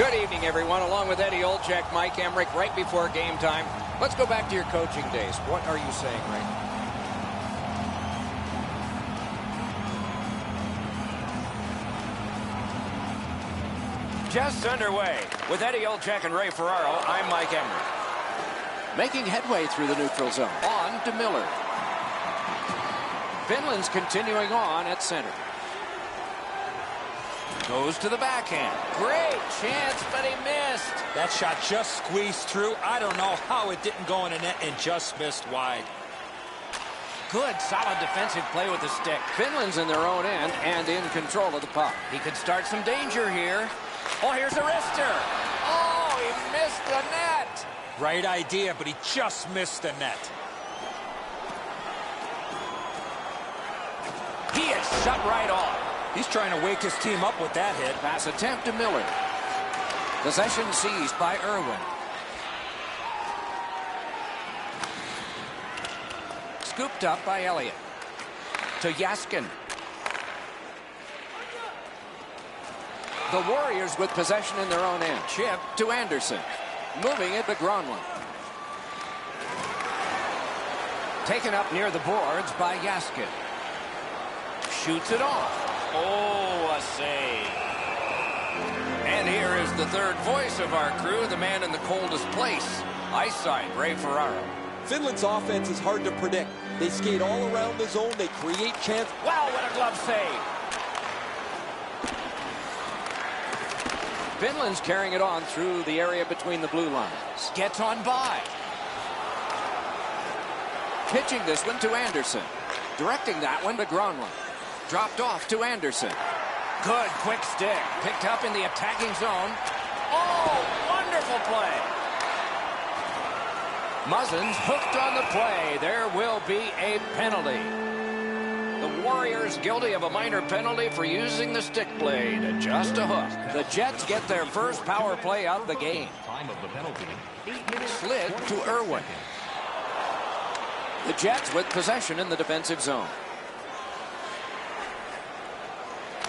Good evening, everyone. Along with Eddie Olczyk, Mike Emmerich, right before game time. Let's go back to your coaching days. What are you saying right now? Just underway. With Eddie Olczyk and Ray Ferraro, I'm Mike Emmerich. Making headway through the neutral zone. On to Miller. Finland's continuing on at center. Goes to the backhand. Great chance, but he missed. That shot just squeezed through. I don't know how it didn't go in the net and just missed wide. Good, solid defensive play with the stick. Finland's in their own end and in control of the puck. He could start some danger here. Oh, here's a wrister. Oh, he missed the net. Right idea, but he just missed the net. He is shut right off. He's trying to wake his team up with that hit. Pass attempt to Miller. Possession seized by Irwin. Scooped up by Elliott. To Jaskin. The Warriors with possession in their own end. Chip to Anderson. Moving it to Gronlund. Taken up near the boards by Jaskin. Shoots it off. Oh, a save. And here is the third voice of our crew, the man in the coldest place. Ice side, Ray Ferraro. Finland's offense is hard to predict. They skate all around the zone. They create chance. Wow, what a glove save. Finland's carrying it on through the area between the blue lines. Gets on by. Pitching this one to Anderson. Directing that one to Gronlund. Dropped off to Anderson. Good quick stick. Picked up in the attacking zone. Oh, wonderful play. Muzzin's hooked on the play. There will be a penalty. The Warriors guilty of a minor penalty for using the stick blade. Just a hook. The Jets get their first power play of the game. Slid to Irwin. The Jets with possession in the defensive zone.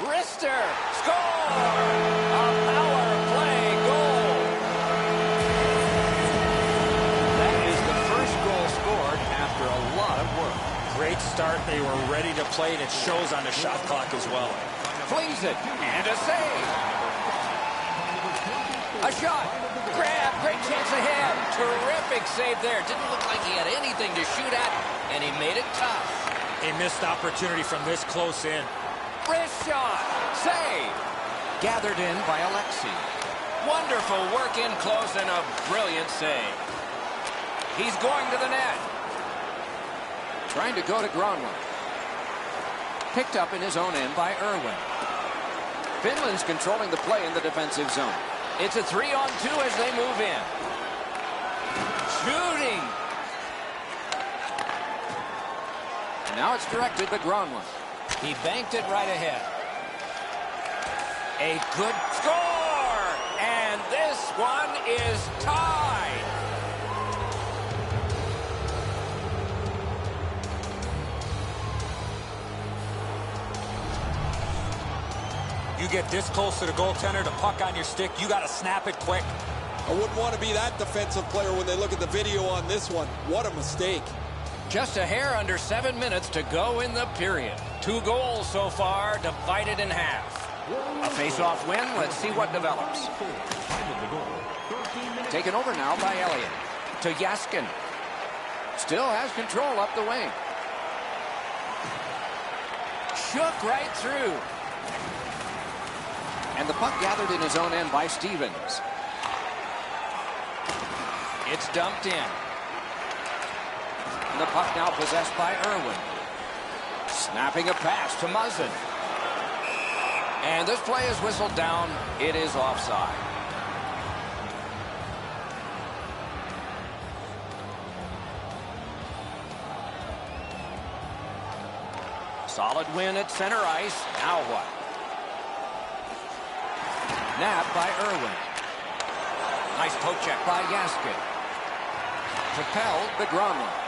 Wrister, score! A power play goal. That is the first goal scored after a lot of work. Great start. They were ready to play, and it shows on the shot clock as well. Flings it, and a save. A shot. Grab, great chance ahead. Terrific save there. Didn't look like he had anything to shoot at, and he made it tough. A missed opportunity from this close in. Wrist shot. Save. Gathered in by Alexi. Wonderful work in close and a brilliant save. He's going to the net. Trying to go to Gronlund. Picked up in his own end by Irwin. Finland's controlling the play in the defensive zone. It's a 3-on-2 as they move in. Shooting. And now it's directed to Gronlund. He banked it right ahead. A good score! And this one is tied. You get this close to the goaltender, the puck on your stick, you got to snap it quick. I wouldn't want to be that defensive player when they look at the video on this one. What a mistake. Just a hair under 7 minutes to go in the period. 2 goals so far, divided in half. A face-off win. Let's see what develops. Taken over now by Elliott. To Jaskin. Still has control up the wing. Shook right through. And the puck gathered in his own end by Stevens. It's dumped in. And the puck now possessed by Irwin. Snapping a pass to Muzzin. And this play is whistled down. It is offside. Solid win at center ice. Now what? Nabbed by Irwin. Nice poke check by Jaskin. Propelled to Gronlund.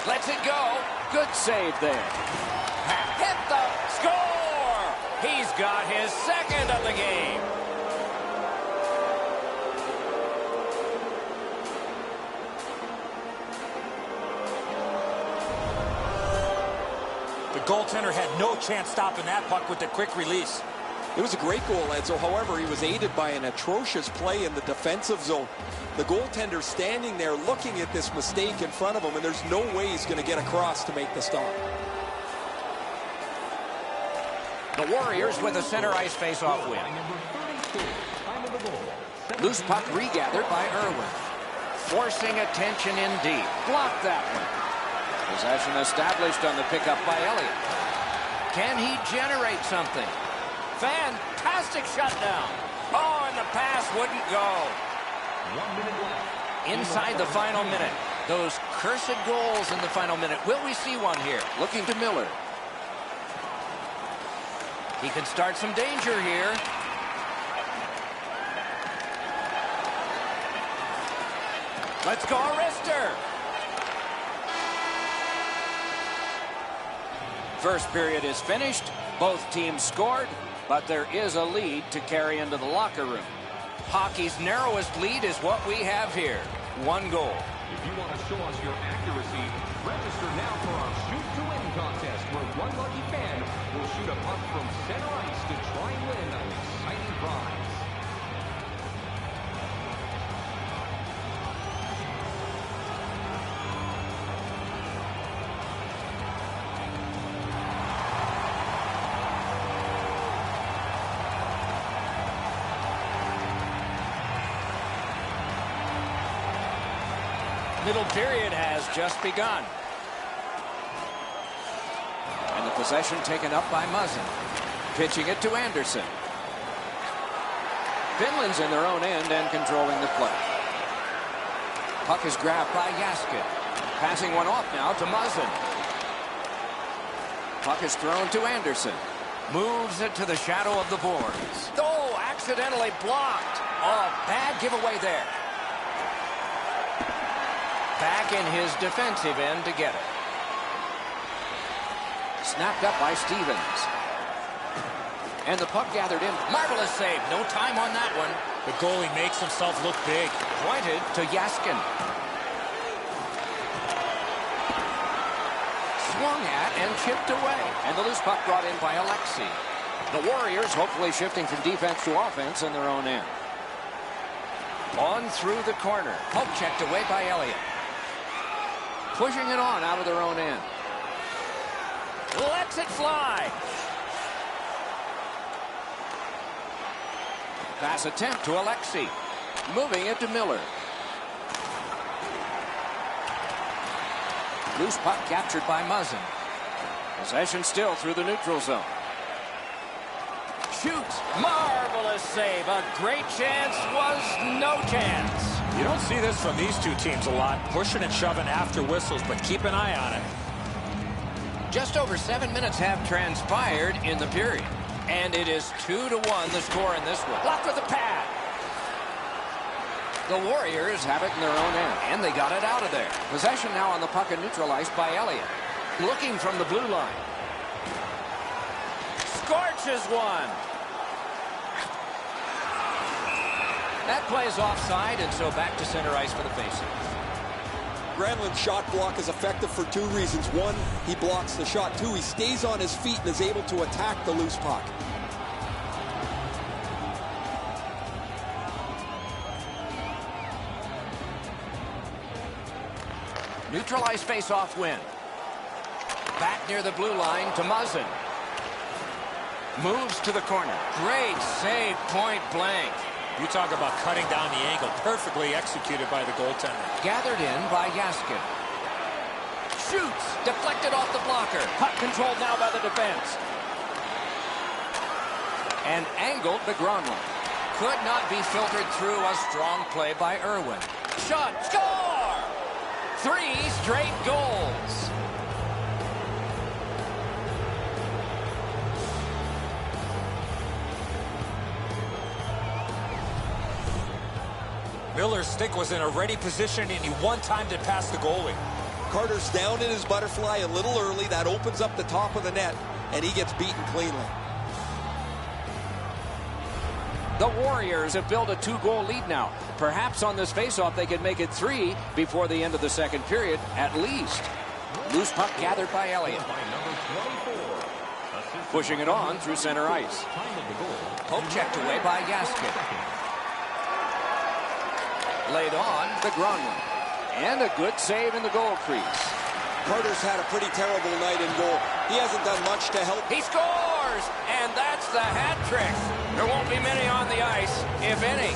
Lets it go. Good save there. Hit the score! He's got his second of the game. goaltender had no chance stopping that puck with the quick release. It was a great goal, Edzo. However, he was aided by an atrocious play in the defensive zone. The goaltender standing there looking at this mistake in front of him, and there's no way he's going to get across to make the stop. The Warriors with a center ice face-off win. Loose puck regathered by Irwin. Forcing attention in deep. Blocked that one. Possession established on the pickup by Elliott. Can he generate something? Fantastic shutdown. Oh, and the pass wouldn't go. 1 minute left. Inside the final minute. Those cursed goals in the final minute. Will we see one here? Looking to Miller. He can start some danger here. Let's go, Arister. First period is finished. Both teams scored, but there is a lead to carry into the locker room. Hockey's narrowest lead is what we have here. 1 goal. If you want to show us your accuracy, register now for our Shoot to Win contest, where one lucky fan will shoot a puck from center ice to try and win an exciting prize. Middle period has just begun. And the possession taken up by Muzzin. Pitching it to Anderson. Finland's in their own end and controlling the play. Puck is grabbed by Jaskin. Passing one off now to Muzzin. Puck is thrown to Anderson. Moves it to the shadow of the boards. Oh, accidentally blocked. Oh, bad giveaway there. Back in his defensive end to get it. Snapped up by Stevens. And the puck gathered in. Marvelous save. No time on that one. The goalie makes himself look big. Pointed to Jaskin. Swung at and chipped away. And the loose puck brought in by Alexei. The Warriors hopefully shifting from defense to offense in their own end. On through the corner. Poke checked away by Elliott. Pushing it on out of their own end. Lets it fly. Pass attempt to Alexei. Moving it to Miller. Loose puck captured by Muzzin. Possession still through the neutral zone. Shoots. Marvelous save. A great chance was no chance. You don't see this from these two teams a lot. Pushing and shoving after whistles, but keep an eye on it. Just over 7 minutes have transpired in the period. And it is 2-1 the score in this one. Blocked with the pad. The Warriors have it in their own end. And they got it out of there. Possession now on the puck and neutralized by Elliott. Looking from the blue line. Scorches one. That plays offside, and so back to center ice for the faceoff. Granlund's shot block is effective for 2 reasons. 1, he blocks the shot. 2, he stays on his feet and is able to attack the loose puck. Neutralized face-off win. Back near the blue line to Muzzin. Moves to the corner. Great save, point blank. You talk about cutting down the angle. Perfectly executed by the goaltender. Gathered in by Jaskin. Shoots. Deflected off the blocker. Puck controlled now by the defense. And angled to Granlund. Could not be filtered through. A strong play by Irwin. Shot. Score! 3 straight goals. Miller's stick was in a ready position, and he one-timed it past the goalie. Carter's down in his butterfly a little early. That opens up the top of the net, and he gets beaten cleanly. The Warriors have built a 2-goal lead now. Perhaps on this faceoff they could make it 3 before the end of the second period, at least. Loose puck gathered by Elliott. By number 24. Pushing it on through center ice. Poke checked away by Jaskin. Laid on to Gronlund. And a good save in the goal crease. Carter's had a pretty terrible night in goal. He hasn't done much to help. He scores! And that's the hat trick. There won't be many on the ice, if any.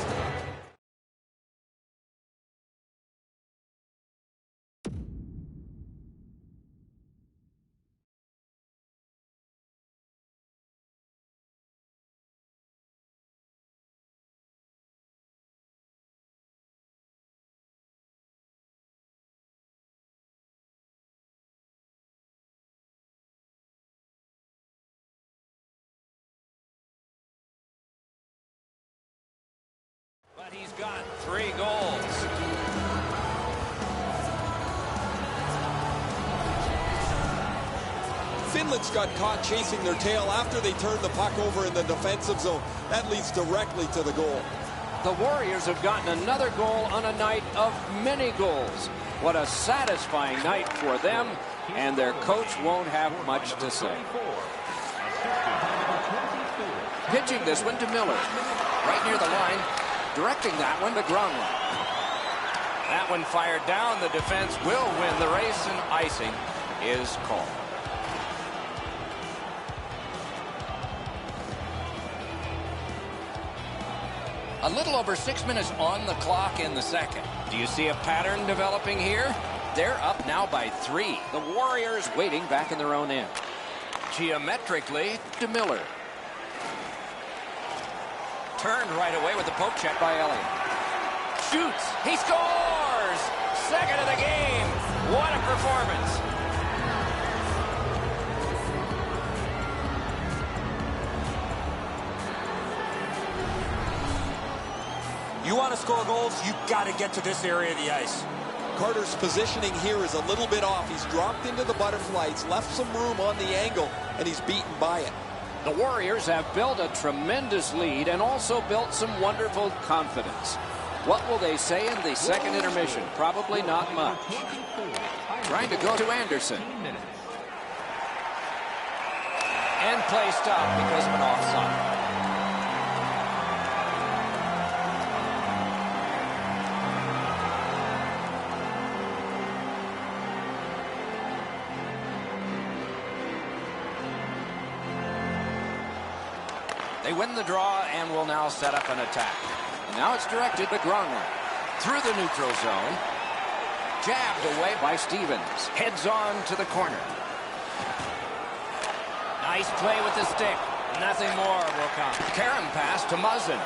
But he's got 3 goals. Finland's got caught chasing their tail after they turned the puck over in the defensive zone. That leads directly to the goal. The Warriors have gotten another goal on a night of many goals. What a satisfying night for them, and their coach won't have much to say. Pitching this one to Miller. Right near the line. Directing that one to Gronlund. That one fired down. The defense will win the race, and icing is called. A little over 6 minutes on the clock in the second. Do you see a pattern developing here? They're up now by 3. The Warriors waiting back in their own end. Geometrically to Miller. Turned right away with the poke check by Elliott. Shoots. He scores! Second of the game. What a performance. You want to score goals, you got to get to this area of the ice. Carter's positioning here is a little bit off. He's dropped into the butterflies, left some room on the angle, and he's beaten by it. The Warriors have built a tremendous lead and also built some wonderful confidence. What will they say in the second intermission? Probably not much. Trying to go to Anderson. And play stopped because of an offside. They win the draw and will now set up an attack. Now it's directed to Gronlund. Through the neutral zone. Jabbed away by Stevens. Heads on to the corner. Nice play with the stick. Nothing more will come. Karen pass to Muzzin.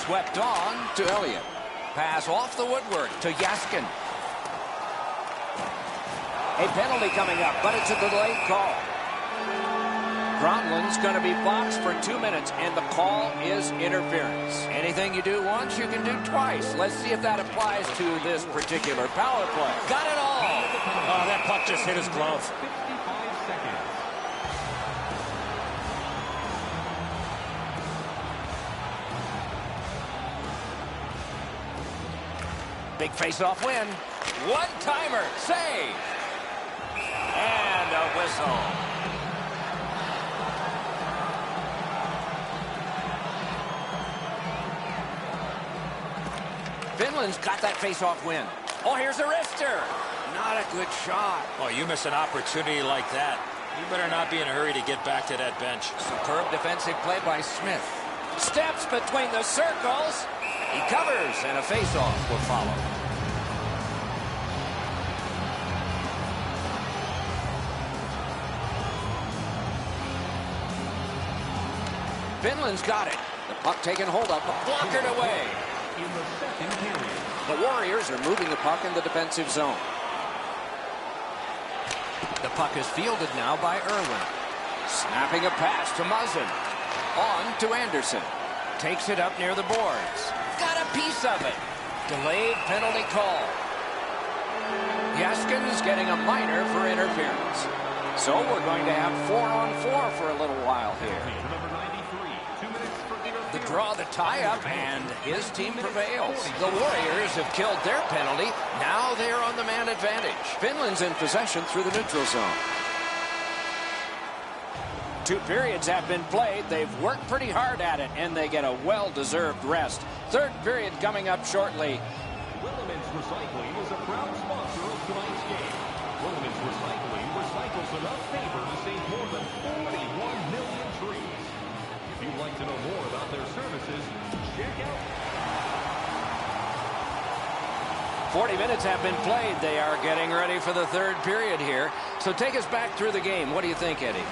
Swept on to Elliott. Pass off the woodwork to Jaskin. A penalty coming up, but it's a delayed call. Gronlund's going to be boxed for 2 minutes, and the call is interference. Anything you do once, you can do twice. Let's see if that applies to this particular power play. Got it all. Oh, that puck just hit his glove. 55 seconds. Big face-off win. One-timer. Save. And a whistle. Finland's got that face-off win. Oh, here's a wrister. Not a good shot. Oh, you miss an opportunity like that. You better not be in a hurry to get back to that bench. Superb defensive play by Smith. Steps between the circles. He covers, and a face-off will follow. Finland's got it. The puck taken hold of, but blockered away. In the second period. The Warriors are moving the puck in the defensive zone. The puck is fielded now by Irwin. Snapping a pass to Muzzin. On to Anderson. Takes it up near the boards. Got a piece of it. Delayed penalty call. Jaskin's getting a minor for interference. So we're going to have 4-on-4 for a little while here. Number 93, 2 minutes for interference. The draw, the tie-up, and his team prevails. The Warriors have killed their penalty. Now they're on the man advantage. Finland's in possession through the neutral zone. 2 periods have been played. They've worked pretty hard at it, and they get a well-deserved rest. Third period coming up shortly. Willemans Recycling is a proud sponsor of tonight's game. Willemans Recycling recycles enough paper to save more than 41 million trees. If you'd like to know more about their services, check out 40 minutes have been played. They are getting ready for the third period here. So take us back through the game. What do you think, Eddie?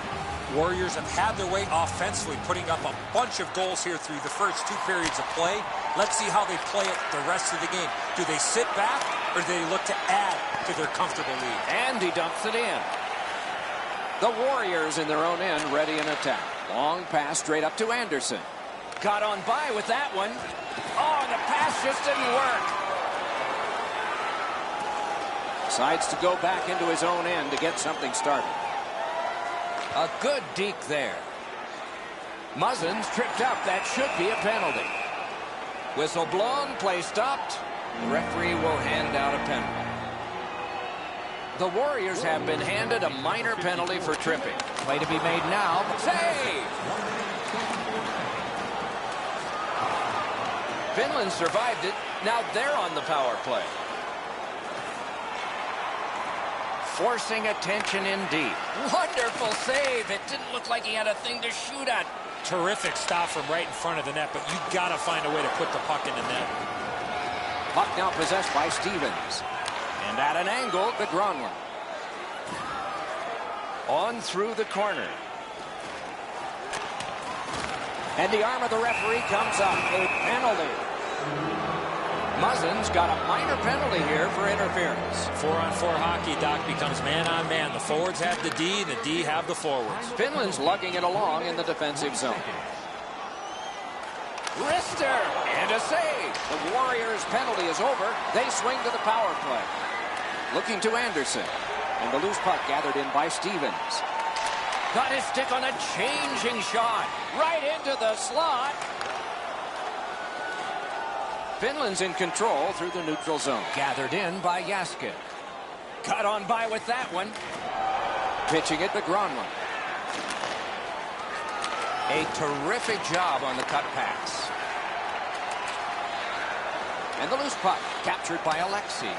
Warriors have had their way offensively, putting up a bunch of goals here through the first 2 periods of play. Let's see how they play it the rest of the game. Do they sit back, or do they look to add to their comfortable lead? And he dumps it in. The Warriors in their own end, ready in attack. Long pass straight up to Anderson. Got on by with that one. Oh, and the pass just didn't work. Decides to go back into his own end to get something started. A good deke there. Muzzin's tripped up. That should be a penalty. Whistle blown, play stopped. The referee will hand out a penalty. The Warriors have been handed a minor penalty for tripping. Play to be made now. Save! Finland survived it. Now they're on the power play. Forcing attention indeed. Wonderful save. It didn't look like he had a thing to shoot at. Terrific stop from right in front of the net, but you got to find a way to put the puck in the net. Puck now possessed by Stevens. And at an angle, the Gronlund. On through the corner. And the arm of the referee comes up. A penalty. Muzzin's got a minor penalty here for interference. 4-on-4 hockey, Doc, becomes man-on-man. The forwards have the D, and the D have the forwards. Finland's lugging it along in the defensive zone. Wrister, and a save. The Warriors' penalty is over. They swing to the power play. Looking to Anderson. And the loose puck gathered in by Stevens. Got his stick on a changing shot. Right into the slot. Finland's in control through the neutral zone. Gathered in by Jaskin. Cut on by with that one. Pitching it to Gronlund. A terrific job on the cut pass. And the loose puck captured by Alexei.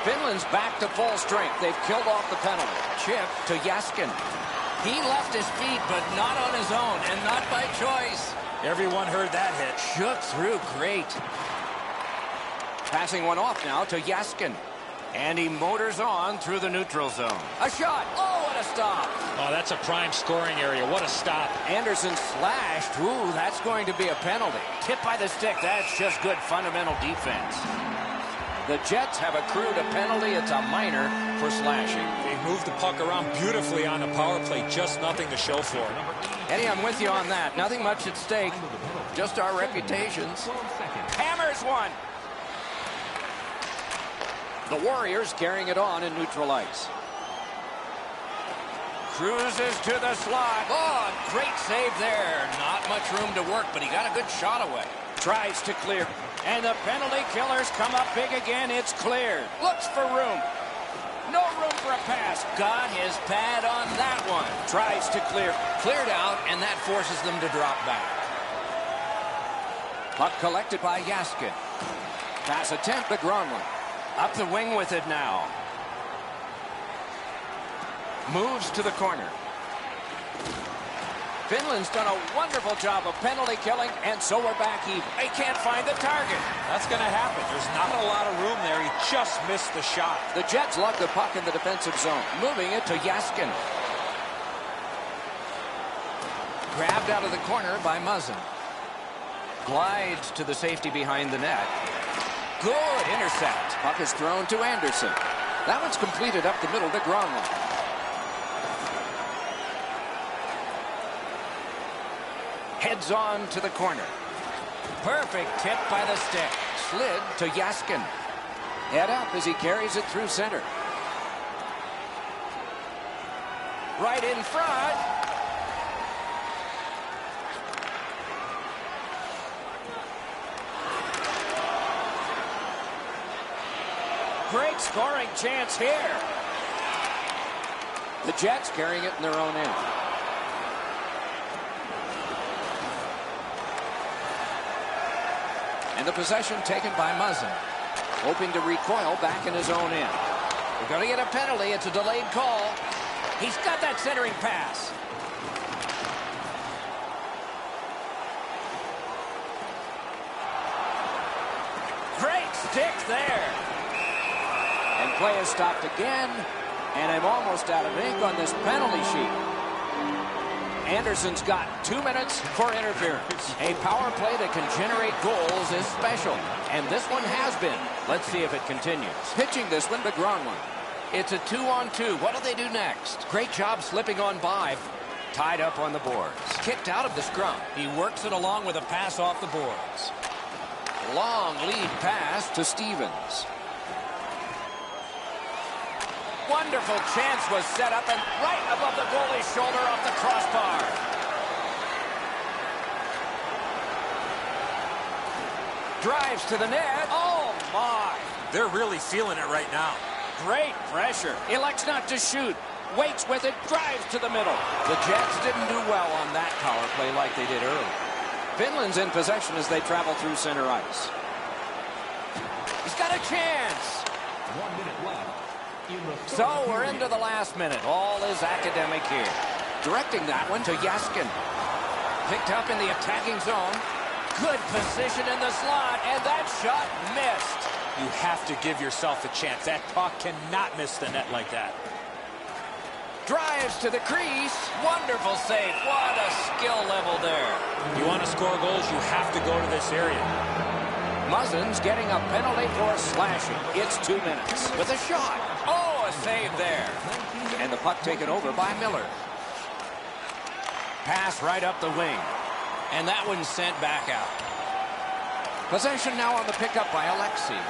Finland's back to full strength. They've killed off the penalty. Chip to Jaskin. He left his feet, but not on his own, and not by choice. Everyone heard that hit. Shook through great. Passing one off now to Jaskin. And he motors on through the neutral zone. A shot. Oh, what a stop. Oh, that's a prime scoring area. What a stop. Anderson slashed. Ooh, that's going to be a penalty. Tip by the stick. That's just good fundamental defense. The Jets have accrued a penalty. It's a minor for slashing. They moved the puck around beautifully on the power play. Just nothing to show for it. Eddie, I'm with you on that. Nothing much at stake. Just our reputations. Hammers one. The Warriors carrying it on in neutral ice. Cruises to the slot. Oh, great save there. Not much room to work, but he got a good shot away. Tries to clear. And the penalty killers come up big again. It's cleared. Looks for room. No room for a pass. Got his pad on that one. Tries to clear. Cleared out, and that forces them to drop back. Puck collected by Jaskin. Pass attempt to Gronlund. Up the wing with it now. Moves to the corner. Finland's done a wonderful job of penalty killing, and so we're back even. They can't find the target. That's going to happen. There's not a lot of room there. He just missed the shot. The Jets lug the puck in the defensive zone. Moving it to Jaskin. Grabbed out of the corner by Muzzin. Glides to the safety behind the net. Good intercept. Puck is thrown to Anderson. That one's completed up the middle to Gronlund. Heads on to the corner. Perfect tip by the stick. Slid to Jaskin. Head up as he carries it through center. Right in front. Great scoring chance here. The Jets carrying it in their own end. And the possession taken by Muzzin. Hoping to recoil back in his own end. We're going to get a penalty. It's a delayed call. He's got that centering pass. Great stick there. And play is stopped again. And I'm almost out of ink on this penalty sheet. Anderson's got 2 minutes for interference. A power play that can generate goals is special. And this one has been. Let's see if it continues. Pitching this one to Gronwyn. It's a 2-on-2. What do they do next? Great job slipping on by. Tied up on the boards. Kicked out of the scrum. He works it along with a pass off the boards. Long lead pass to Stevens. Wonderful chance was set up and right above the goalie's shoulder off the crossbar. Drives to the net. Oh, my. They're really feeling it right now. Great pressure. Elects not to shoot. Waits with it. Drives to the middle. The Jets didn't do well on that power play like they did earlier. Finland's in possession as they travel through center ice. He's got a chance. 1 minute left. So we're into the last minute. All is academic here. Directing that one to Jaskin. Picked up in the attacking zone. Good position in the slot, and that shot missed. You have to give yourself a chance. That puck cannot miss the net like that. Drives to the crease. Wonderful save. What a skill level there. You want to score goals, you have to go to this area. Muzzin's getting a penalty for slashing. It's 2 minutes with a shot. Oh, a save there. And the puck taken over by Miller. Pass right up the wing. And that one's sent back out. Possession now on the pickup by Alexei.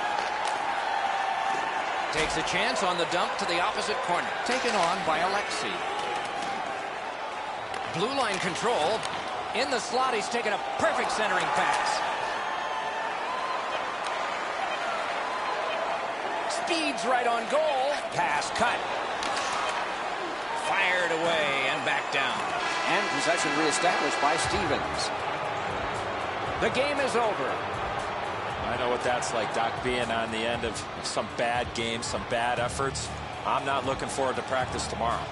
Takes a chance on the dump to the opposite corner. Taken on by Alexei. Blue line control. In the slot, he's taken a perfect centering pass. Speeds right on goal. Pass cut. Fired away and back down. And possession reestablished by Stevens. The game is over. I know what that's like, Doc, being on the end of some bad games, some bad efforts. I'm not looking forward to practice tomorrow.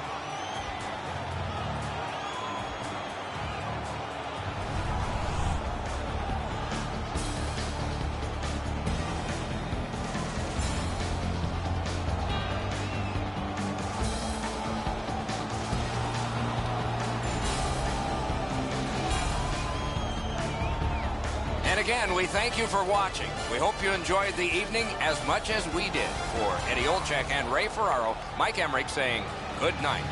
And again, we thank you for watching. We hope you enjoyed the evening as much as we did. For Eddie Olczyk and Ray Ferraro, Mike Emmerich saying good night.